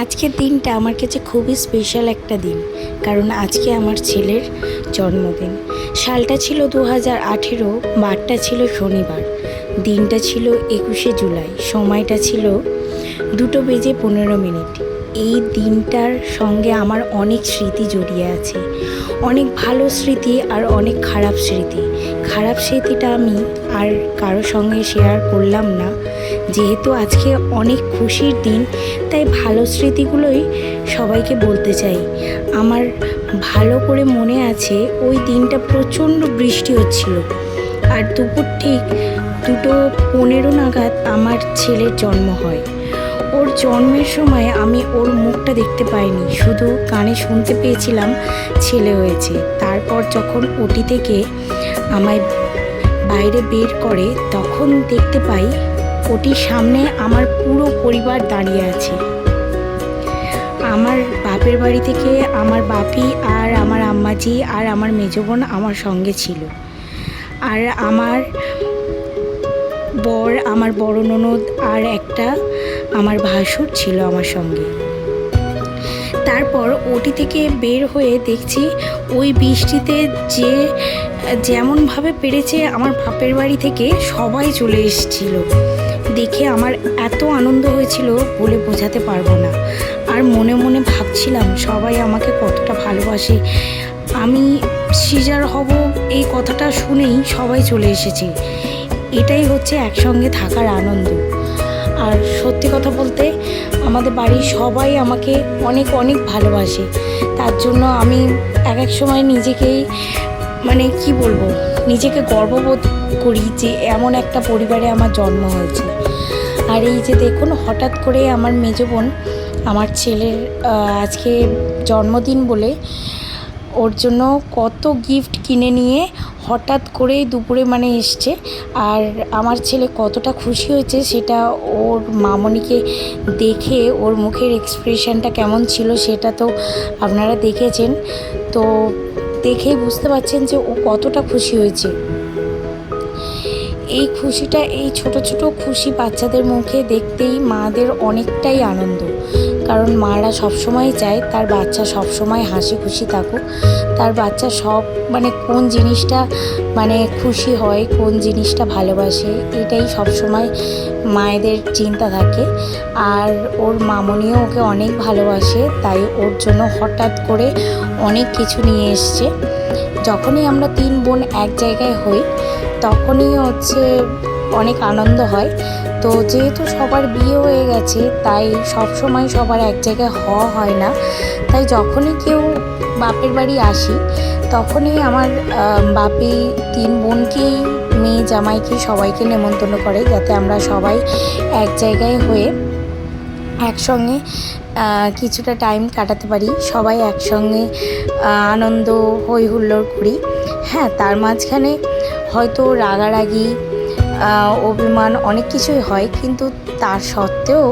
আজকের দিনটা আমার কাছে খুবই স্পেশাল একটা দিন, কারণ আজকে আমার ছেলের জন্মদিন। সালটা ছিল 2018, বারটা ছিল শনিবার, দিনটা ছিল 21শে জুলাই, সময়টা ছিল 2:15। এই দিনটার সঙ্গে আমার অনেক স্মৃতি জড়িয়ে আছে, অনেক ভালো স্মৃতি আর অনেক খারাপ স্মৃতি। খারাপ স্মৃতিটা আমি আর কারোর সঙ্গে শেয়ার করলাম না, যেহেতু আজকে অনেক খুশির দিন, তাই ভালো স্মৃতিগুলোই সবাইকে বলতে চাই। আমার ভালো করে মনে আছে ওই দিনটা প্রচণ্ড বৃষ্টি হচ্ছিল, আর দুপুর ঠিক 2:15 নাগাদ আমার ছেলের জন্ম হয়। ওর জন্মের সময় আমি ওর মুখটা দেখতে পাইনি, শুধু কানে শুনতে পেয়েছিলাম ছেলে হয়েছে। তারপর যখন ওটি থেকে আমায় বাইরে বের করে, তখন দেখতে পাই ওটির সামনে আমার পুরো পরিবার দাঁড়িয়ে আছে। আমার বাপের বাড়ি থেকে আমার বাপি আর আমার আম্মাজি আর আমার মেজো বোন আমার সঙ্গে ছিল, আর আমার বর, আমার বড় ননদ আর একটা আমার ভাসুর ছিল আমার সঙ্গে। তারপর ওটি থেকে বের হয়ে দেখছি ওই বৃষ্টিতে যেমনভাবে পেরেছে আমার বাপের বাড়ি থেকে সবাই চলে এসেছিল। দেখে আমার এত আনন্দ হয়েছিল বলে বোঝাতে পারবো না। আর মনে মনে ভাবছিলাম সবাই আমাকে কতটা ভালোবাসে। আমি সিজার হব এই কথাটা শুনেই সবাই চলে এসেছে। এটাই হচ্ছে একসঙ্গে থাকার আনন্দ। আর সত্যি কথা বলতে আমাদের বাড়ির সবাই আমাকে অনেক অনেক ভালোবাসে। তার জন্য আমি এক এক সময় নিজেকেই কি বলবো, নিজেকে গর্ববোধ করি যে এমন একটা পরিবারে আমার জন্ম হয়েছে। আর এই যে দেখুন, হঠাৎ করে আমার মেজো বোন আমার ছেলের আজকে জন্মদিন বলে ওর জন্য কত গিফট কিনে নিয়ে হঠাৎ করে দুপুরে এসছে। আর আমার ছেলে কতটা খুশি হয়েছে সেটা ওর মামনিকে দেখে ওর মুখের এক্সপ্রেশনটা কেমন ছিল সেটা তো আপনারা দেখেছেন। তো দেখেই বুঝতে পারছেন যে ও কতটা খুশি হয়েছে। এই খুশিটা, এই ছোট ছোট খুশি বাচ্চাদের মুখে দেখতেই মাদের অনেকটাই আনন্দ। কারণ মারা সবসময় চায় তার বাচ্চা সবসময় হাসি খুশি থাকুক, তার বাচ্চা সব কোন জিনিসটা খুশি হয়, কোন জিনিসটা ভালোবাসে, এটাই সবসময় মায়েদের চিন্তা থাকে। আর ওর মামনিও ওকে অনেক ভালোবাসে, তাই ওর জন্য হঠাৎ করে অনেক কিছু নিয়ে এসছে। যখনই আমরা 3 বোন এক জায়গায় হই তখনই অনেক আনন্দ হয়। তো যেহেতু সবার বিয়ে হয়ে গেছে, তাই সব সময় সবার এক জায়গায় হওয়া হয় না। তাই যখনই কেউ বাপের বাড়ি আসি, তখনই আমার বাপি 3 বোনকেই, মেয়ে জামাইকে সবাইকে নেমন্তন্ন করে, যাতে আমরা সবাই এক জায়গায় হয়ে একসঙ্গে কিছুটা টাইম কাটাতে পারি, সবাই একসঙ্গে আনন্দ হই হুল্লোড় করি। হ্যাঁ, তার মাঝখানে হয়তো রাগারাগি, অভিমান অনেক কিছুই হয়, কিন্তু তার সত্ত্বেও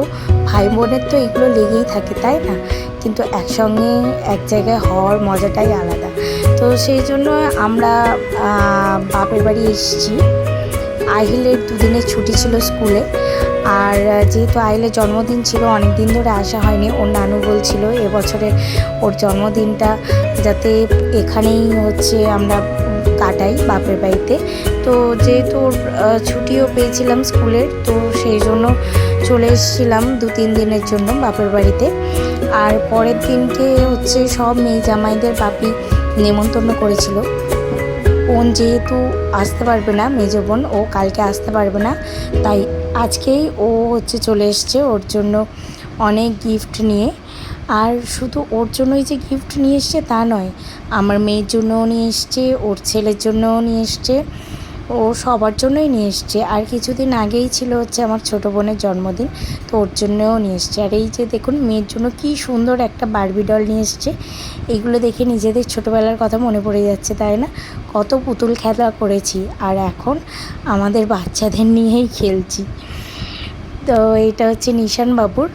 ভাই বোনের তো এগুলো লেগেই থাকে, তাই না? কিন্তু একসঙ্গে এক জায়গায় হওয়ার মজাটাই আলাদা। তো সেই জন্য আমরা বাপের বাড়ি এসেছি। আহিলের 2 দিনের ছুটি ছিল স্কুলে, আর যেহেতু আহিলের জন্মদিন ছিল, অনেক দিন ধরে আসা হয়নি। ওর নানু বলছিল এবছরে ওর জন্মদিনটা যাতে এখানেই আমরা কাটাই বাপের বাড়িতে। তো যেহেতু ওর ছুটিও পেয়েছিলাম স্কুলের, তো সেই জন্য চলে এসেছিলাম 2-3 দিনের জন্য বাপের বাড়িতে। আর পরের দিনকে সব মেয়ে জামাইদের বাপি নেমন্তন্ন করেছিল। বোন যেহেতু আসতে পারবে না, মেজো বোন, ও কালকে আসতে পারবে না, তাই আজকেই ও চলে এসছে ওর জন্য অনেক গিফট নিয়ে। আর শুধু ওর জন্যই যে গিফট নিয়ে এসছে তা নয়, আমার মেয়ের জন্যও নিয়ে এসছে, ওর ছেলের জন্যও নিয়ে এসছে, ও সবার জন্যই নিয়ে এসছে। আর কিছুদিন আগেই ছিল আমার ছোটো বোনের জন্মদিন, তো ওর জন্যও নিয়ে এসছে। আর এই যে দেখুন, মেয়ের জন্য কি সুন্দর একটা বারবি ডল নিয়ে এসছে। এইগুলো দেখে নিজেদের ছোটোবেলার কথা মনে পড়ে যাচ্ছে, তাই না? কত পুতুল খেলা করেছি, আর এখন আমাদের বাচ্চাদের নিয়েই খেলছি। তো এটা নিশান বাবুর,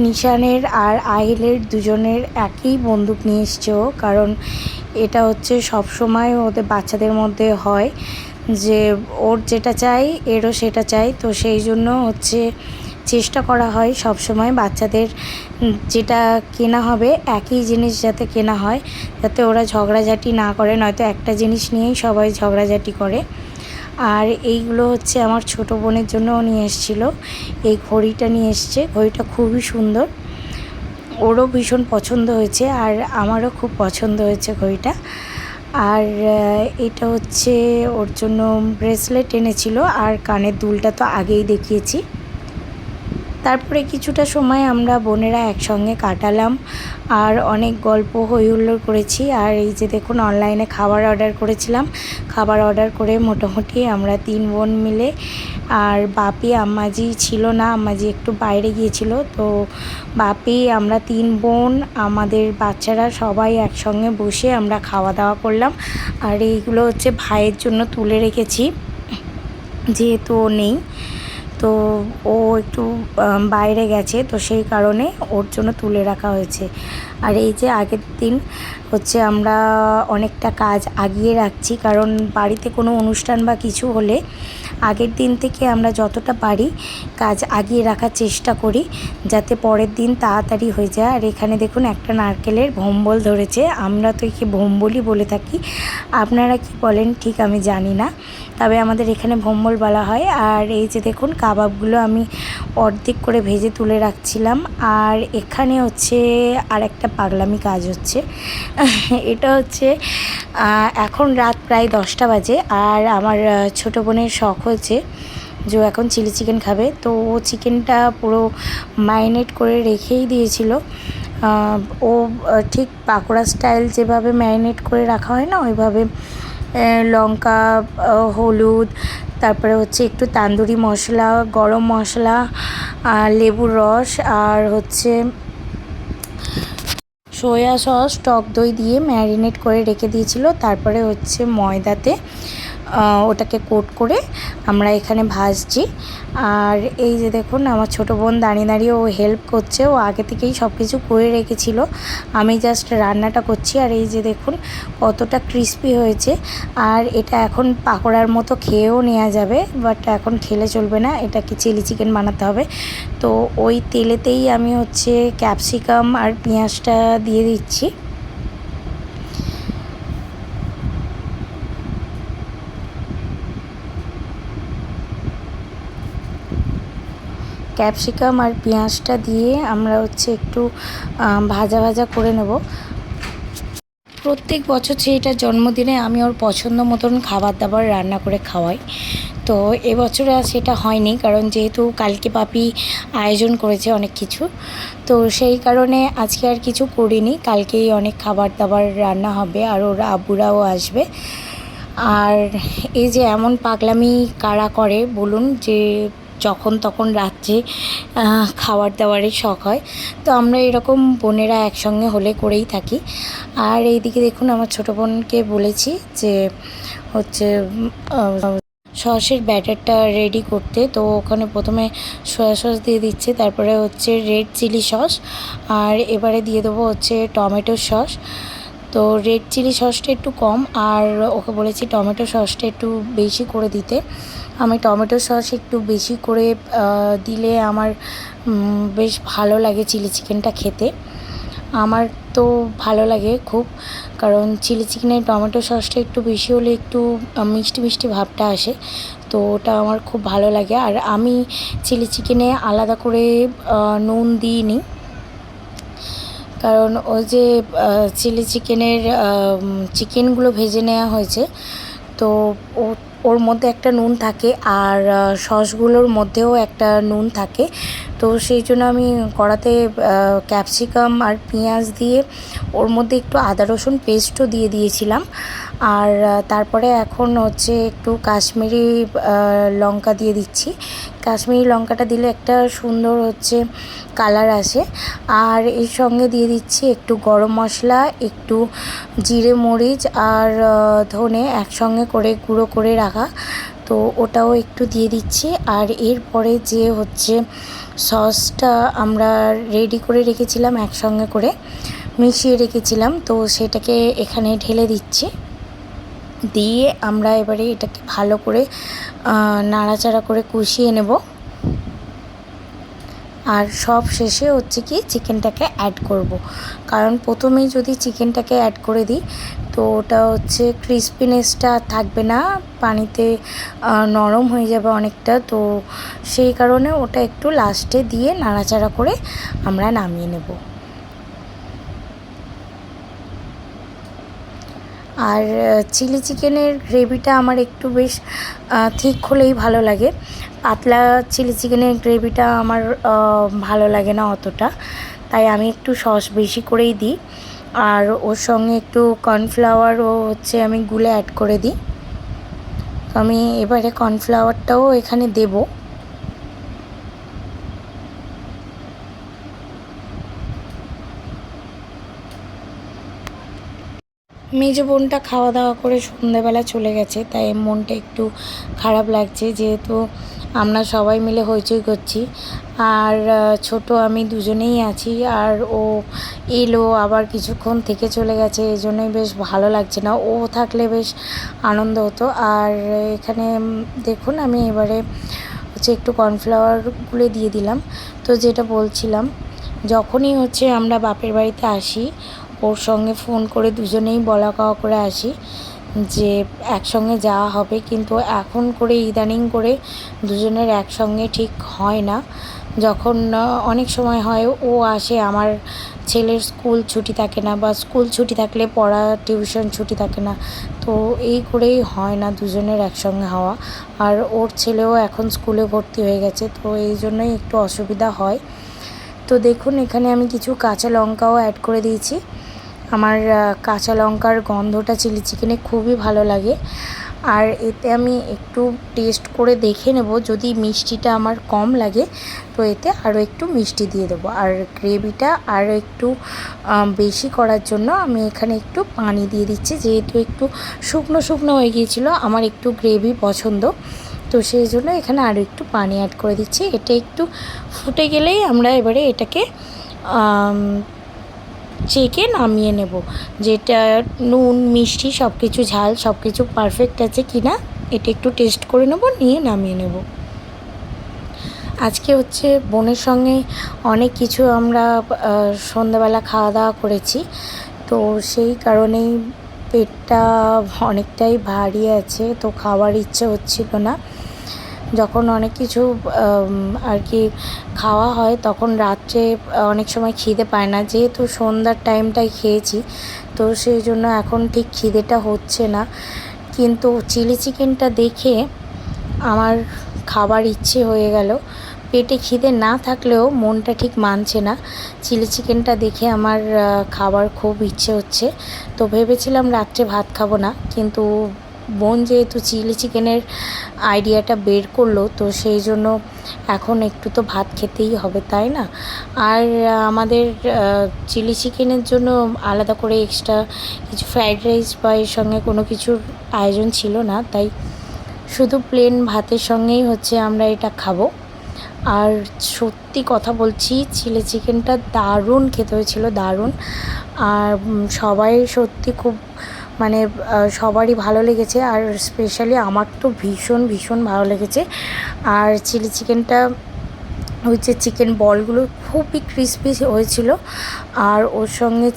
নিশানের আর আহিলের দুজনের একই বন্দুক নিয়ে এসছে ও, কারণ এটা সব সময় ওদের বাচ্চাদের মধ্যে হয় যে ওর যেটা চাই এরও সেটা চাই। তো সেই জন্য চেষ্টা করা হয় সব সময় বাচ্চাদের যেটা কেনা হবে একই জিনিস যাতে কেনা হয়, যাতে ওরা ঝগড়াঝাটি না করে, নয়তো একটা জিনিস নিয়েই সবাই ঝগড়াঝাটি করে। আর এইগুলো হচ্ছে আমার ছোট বোনের জন্যও নিয়ে এসেছিলো, এই ঘড়িটা নিয়ে এসছে। ঘড়িটা খুবই সুন্দর, ওরও ভীষণ পছন্দ হয়েছে আর আমারও খুব পছন্দ হয়েছে ঘড়িটা। আর এটা হচ্ছে ওর জন্য ব্রেসলেট এনেছিল, আর কানের দুলটা তো আগেই দেখিয়েছি। তারপরে কিছুটা সময় আমরা বোনেরা একসঙ্গে কাটালাম আর অনেক গল্প হই হুল্লোড় করেছি। আর এই যে দেখুন, অনলাইনে খাবার অর্ডার করেছিলাম, খাবার অর্ডার করে মোটামুটি আমরা 3 বোন মিলে, আর বাপি আম্মাজি ছিল না, আম্মাজি একটু বাইরে গিয়েছিল, তো বাপি, আমরা 3 বোন, আমাদের বাচ্চারা সবাই একসঙ্গে বসে আমরা খাওয়া দাওয়া করলাম। আর এইগুলো হচ্ছে ভাইয়ের জন্য তুলে রেখেছি, যেহেতু ও নেই, তো ও একটু বাইরে গেছে, তো সেই কারণে ওর জন্য তুলে রাখা হয়েছে। আর এই যে আগের দিন হচ্ছে আমরা অনেকটা কাজ আগিয়ে রাখছি, কারণ বাড়িতে কোনো অনুষ্ঠান বা কিছু হলে আগের দিন থেকে আমরা যতটা পারি কাজ আগিয়ে রাখার চেষ্টা করি, যাতে পরের দিন তাড়াতাড়ি হয়ে যায়। আর এখানে দেখুন একটা নারকেলের ভম্বল ধরেছে, আমরা তো একে ভম্বলই বলে থাকি, আপনারা কি বলেন ঠিক আমি জানি না, তবে আমাদের এখানে ভম্বল বলা হয়। আর এই যে দেখুন, কাবাবগুলো আমি অর্ধেক করে ভেজে তুলে রাখছিলাম। আর এখানে হচ্ছে আর একটা পাগলামি কাজ হচ্ছে এটা হচ্ছে এখন রাত প্রায় 10টা বাজে, আর আমার ছোটো বোনের শখ হয়েছে যে এখন চিলি চিকেন খাবে, তো ও চিকেনটা পুরো ম্যারিনেট করে রেখেই দিয়েছিল। ও ঠিক পাকোড়া স্টাইল যেভাবে ম্যারিনেট করে রাখা হয় না, ওইভাবে লঙ্কা, হলুদ, তারপরে হচ্ছে একটু তান্দুরি মশলা, গরম মশলা, লেবুর রস, আর হচ্ছে সয়া সস, টক দই দিয়ে ম্যারিনেট করে রেখে দিয়েছিল। তারপরে হচ্ছে ময়দাতে ওটাকে কোট করে আমরা এখানে ভাজছি। আর এই যে দেখুন, আমার ছোটো বোন দাঁড়িয়ে দাঁড়িয়ে ও হেল্প করছে, ও আগে থেকেই সব কিছু করে রেখেছিল, আমি জাস্ট রান্নাটা করছি। আর এই যে দেখুন কতটা ক্রিস্পি হয়েছে। আর এটা এখন পাকোড়ার মতো খেয়েও নেওয়া যাবে, বাট এখন খেলে চলবে না, এটাকে চিলি চিকেন বানাতে হবে। তো ওই তেলেতেই আমি হচ্ছে ক্যাপসিকাম আর পেঁয়াজটা দিয়ে দিচ্ছি। ক্যাপসিকাম আর পেঁয়াজটা দিয়ে আমরা হচ্ছে একটু ভাজা ভাজা করে নেব। প্রত্যেক বছর সেইটার জন্মদিনে আমি ওর পছন্দ মতন খাবার দাবার রান্না করে খাওয়াই, তো এবছরে আর সেটা হয়নি, কারণ যেহেতু কালকে পাপি আয়োজন করেছে অনেক কিছু, তো সেই কারণে আজকে আর কিছু করিনি। কালকেই অনেক খাবার দাবার রান্না হবে, আর ওর আব্বুরাও আসবে। আর এই যে এমন পাগলামি কারা করে বলুন, যে যখন তখন রাত্রে খাবার দাবারের শখ হয়, তো আমরা এরকম বোনেরা একসঙ্গে হলে করেই থাকি। আর এইদিকে দেখুন, আমার ছোটো বোনকে বলেছি যে হচ্ছে সসের ব্যাটারটা রেডি করতে, তো ওখানে প্রথমে সয়া সস দিয়ে দিচ্ছে, তারপরে হচ্ছে রেড চিলি সস, আর এবারে দিয়ে দেবো হচ্ছে টমেটো সস। তো রেড চিলি সসটা একটু কম, আর ওকে বলেছি টমেটো সসটা একটু বেশি করে দিতে। আমি টমেটো সস একটু বেশি করে দিলে আমার বেশ ভালো লাগে চিলি চিকেনটা খেতে, আমার তো ভালো লাগে খুব, কারণ চিলি চিকেনে টমেটো সসটা একটু বেশি হলে একটু মিষ্টি মিষ্টি ভাবটা আসে, তো ওটা আমার খুব ভালো লাগে। আর আমি চিলি চিকেনে আলাদা করে নুন দিইনি, কারণ ওই যে চিলি চিকেনের চিকেনগুলো ভেজে নেওয়া হয়েছে, তো ওর মধ্যে একটা নুন থাকে, আর সসগুলোর মধ্যেও একটা নুন থাকে, তো সেই জন্য আমি কড়াতে ক্যাপসিকাম আর পেঁয়াজ দিয়ে ওর মধ্যে একটু আদা রসুন পেস্টও দিয়ে দিয়েছিলাম। আর তারপরে এখন হচ্ছে একটু কাশ্মীরি লঙ্কা দিয়ে দিচ্ছি। কাশ্মীরি লঙ্কাটা দিলে একটা সুন্দর হচ্ছে কালার আসে। আর এর সঙ্গে দিয়ে দিচ্ছি একটু গরম মশলা, একটু জিরে মরিচ আর ধনে একসঙ্গে করে গুঁড়ো করে রাখা, তো ওটাও একটু দিয়ে দিচ্ছি। আর এরপরে যে হচ্ছে সসটা আমরা রেডি করে রেখেছিলাম, একসঙ্গে করে মিশিয়ে রেখেছিলাম, তো সেটাকে এখানে ঢেলে দিচ্ছি। দিয়ে আমরা এবারে এটাকে ভালো করে নাড়াচাড়া করে কষিয়ে নেব। আর সব শেষে হচ্ছে কি চিকেনটাকে অ্যাড করব। কারণ প্রথমেই যদি চিকেনটাকে অ্যাড করে দিই তো ওটা হচ্ছে ক্রিসপিনেসটা থাকবে না, পানিতে নরম হয়ে যাবে অনেকটা। তো সেই কারণে ওটা একটু লাস্টে দিয়ে নাড়াচাড়া করে আমরা নামিয়ে নেব। আর চিলি চিকেনের গ্রেভিটা আমার একটু বেশ ঠিক হলেই ভালো লাগে। পাতলা চিলি চিকেনের গ্রেভিটা আমার ভালো লাগে না অতটা, তাই আমি একটু সস বেশি করেই দিই। আর ওর সঙ্গে একটু কর্নফ্লাওয়ারও হচ্ছে আমি গুলে অ্যাড করে দিই। তো আমি এবারে কর্নফ্লাওয়ারটাও এখানে দেবো। মেজো বোনটা খাওয়া দাওয়া করে সন্ধ্যেবেলা চলে গেছে, তাই মনটা একটু খারাপ লাগছে, যেহেতু আমরা সবাই মিলে হইচই করছি। আর ছোট আমি দুজনেই আছি, আর ও এলো আবার কিছুক্ষণ থেকে চলে গেছে, এই জন্যই বেশ ভালো লাগছে না। ও থাকলে বেশ আনন্দ হতো। আর এখানে দেখুন আমি এবারে হচ্ছে একটু কর্নফ্লাওয়ার গুলে দিয়ে দিলাম। তো যেটা বলছিলাম, যখনই হচ্ছে আমরা বাপের বাড়িতে আসি ওর সঙ্গে ফোন করে দুজনেই বলা কওয়া করে আসি যে একসঙ্গে যাওয়া হবে, কিন্তু এখন করে ইদানিং করে দুজনের একসঙ্গে ঠিক হয় না। যখন অনেক সময় হয় ও আসে, আমার ছেলের স্কুল ছুটি থাকে না, বা স্কুল ছুটি থাকলে পড়া টিউশন ছুটি থাকে না, তো এই করেই হয় না দুজনের একসঙ্গে হওয়া। আর ওর ছেলেও এখন স্কুলে ভর্তি হয়ে গেছে, তো এই জন্যই একটু অসুবিধা হয়। তো দেখুন এখানে আমি কিছু কাঁচা লঙ্কাও অ্যাড করে দিয়েছি। আমার কাঁচা লঙ্কার গন্ধটা চিলি চিকেনে খুবই ভালো লাগে। আর এতে আমি একটু টেস্ট করে দেখে নেব, যদি মিষ্টিটা আমার কম লাগে তো এতে আরও একটু মিষ্টি দিয়ে দেবো। আর গ্রেভিটা আরও একটু বেশি করার জন্য আমি এখানে একটু পানি দিয়ে দিচ্ছি, যেহেতু একটু শুকনো শুকনো হয়ে গিয়েছিলো, আমার একটু গ্রেভি পছন্দ, তো সেই জন্য এখানে আরও একটু পানি অ্যাড করে দিচ্ছি। এটা একটু ফুটে গেলেই আমরা এবারে এটাকে চেকে নামিয়ে নেব, যেটা নুন মিষ্টি সব কিছু ঝাল সব কিছু পারফেক্ট আছে কি না এটা একটু টেস্ট করে নেব, নিয়ে নামিয়ে নেব। আজকে হচ্ছে বোনের সঙ্গে অনেক কিছু আমরা সন্ধ্যাবেলা খাওয়া দাওয়া করেছি, তো সেই কারণেই পেটটা অনেকটাই ভারী আছে, তো খাওয়ার ইচ্ছে হচ্ছিল না। যখন অনেক কিছু আর কি খাওয়া হয় তখন রাত্রে অনেক সময় খিদে পায় না, যেহেতু সন্ধ্যার টাইমটাই খেয়েছি, তো সেই জন্য এখন ঠিক খিদেটা হচ্ছে না। কিন্তু চিলি চিকেনটা দেখে আমার খাবার ইচ্ছে হয়ে গেল। পেটে খিদে না থাকলেও মনটা ঠিক মানছে না, চিলি চিকেনটা দেখে আমার খাবার খুব ইচ্ছে হচ্ছে। তো ভেবেছিলাম রাত্রে ভাত খাবো না, কিন্তু বোন যেহেতু চিলি চিকেনের আইডিয়াটা বের করলো, তো সেই জন্য এখন একটু তো ভাত খেতেই হবে, তাই না? আর আমাদের চিলি চিকেনের জন্য আলাদা করে এক্সট্রা কিছু ফ্রাইড রাইস বা এর সঙ্গে কোনো কিছুর আয়োজন ছিল না, তাই শুধু প্লেন ভাতের সঙ্গেই হচ্ছে আমরা এটা খাবো। আর সত্যি কথা বলছি, চিলি চিকেনটা দারুণ খেতে হয়েছিল, দারুণ। আর সবাই সত্যি খুব মানে সবারই ভালো লেগেছে, আর স্পেশালি আমার তো ভীষণ ভীষণ ভালো লেগেছে। আর চিলি চিকেনটা হচ্ছে চিকেন বলগুলো খুবই ক্রিস্পি হয়েছিল, আর ওর সঙ্গে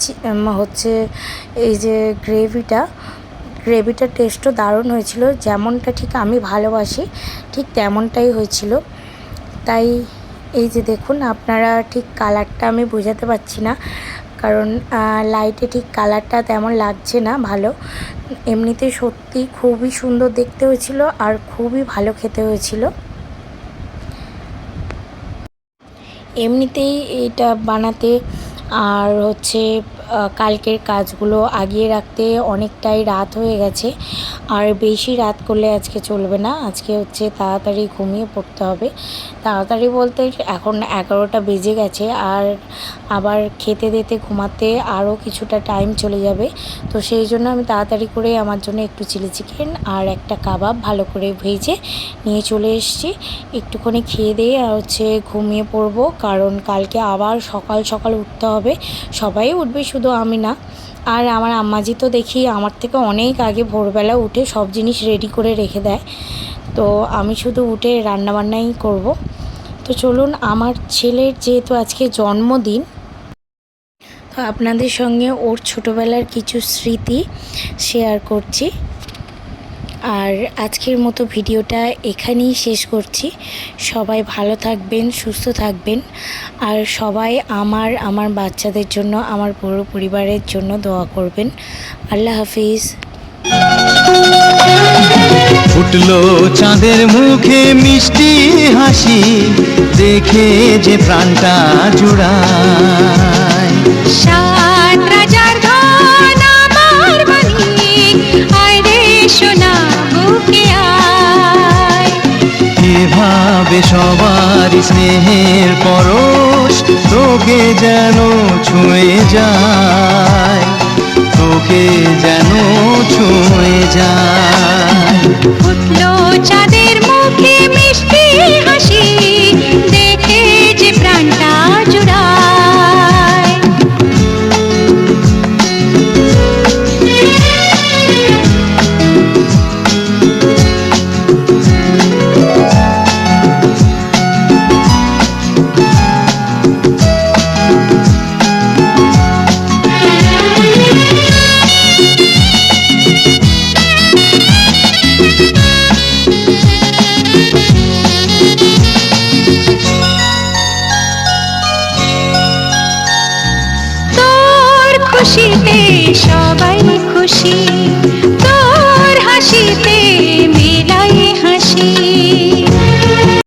হচ্ছে এই যে গ্রেভিটার টেস্টও দারুণ হয়েছিল, যেমনটা ঠিক আমি ভালোবাসি ঠিক তেমনটাই হয়েছিল। তাই এই যে দেখুন, আপনারা ঠিক কালারটা আমি বোঝাতে পারছি না, কারণ লাইটে ঠিক কালারটা তেমন লাগছে না ভালো। এমনিতে সত্যি খুবই সুন্দর দেখতে হয়েছিল, আর খুবই ভালো খেতে হয়েছিল। এমনিতেই এটা বানাতে আর হচ্ছে কালকের কাজগুলো আগিয়ে রাখতে অনেকটাই রাত হয়ে গেছে, আর বেশি রাত করলে আজকে চলবে না, আজকে হচ্ছে তাড়াতাড়ি ঘুমিয়ে পড়তে হবে। তাড়াতাড়ি বলতে এখন 11টা বেজে গেছে, আর আবার খেতে দিতে ঘুমাতে আরও কিছুটা টাইম চলে যাবে। তো সেই জন্য আমি তাড়াতাড়ি করে আমার জন্য একটু চিলি চিকেন আর একটা কাবাব ভালো করে ভেজে নিয়ে চলে এসেছি। একটুখানি খেয়ে দিয়ে আর হচ্ছে ঘুমিয়ে পড়বো, কারণ কালকে আবার সকাল সকাল উঠতে হবে। সবাই উঠবে, শুধু আমি না। আর আমার আম্মাজি তো দেখি আমার থেকে অনেক আগে ভোরবেলা উঠে সব জিনিস রেডি করে রেখে দেয়, তো আমি শুধু উঠে রান্নাবান্নাই করব। তো চলুন, আমার ছেলের যেহেতু আজকে জন্মদিন, তো আপনাদের সঙ্গে ওর ছোটোবেলার কিছু স্মৃতি শেয়ার করছি। আর আজকের মতো ভিডিওটা এখানেই শেষ করছি। সবাই ভালো থাকবেন, সুস্থ থাকবেন, আর সবাই আমার বাচ্চাদের জন্য, আমার পুরো পরিবারের জন্য দোয়া করবেন। আল্লাহ হাফিজ। ফুটলো চাঁদের মুখে মিষ্টি হাসি, দেখে যে প্রাণটা জুড়ায়। সাত রাজার ধন আমার মানিক, আয় রে সোনা বুকে আয়। এভাবে সবার স্নেহের পরশ তোকে যেন ছুঁয়ে যায়, তোকে যেন ছুঁয়ে যায়। ফুটলো চাঁদের মুখে মিষ্টি হাসি, দেখে যে প্রাণটা জুড়ায়। খুশিতে সবাই খুশি।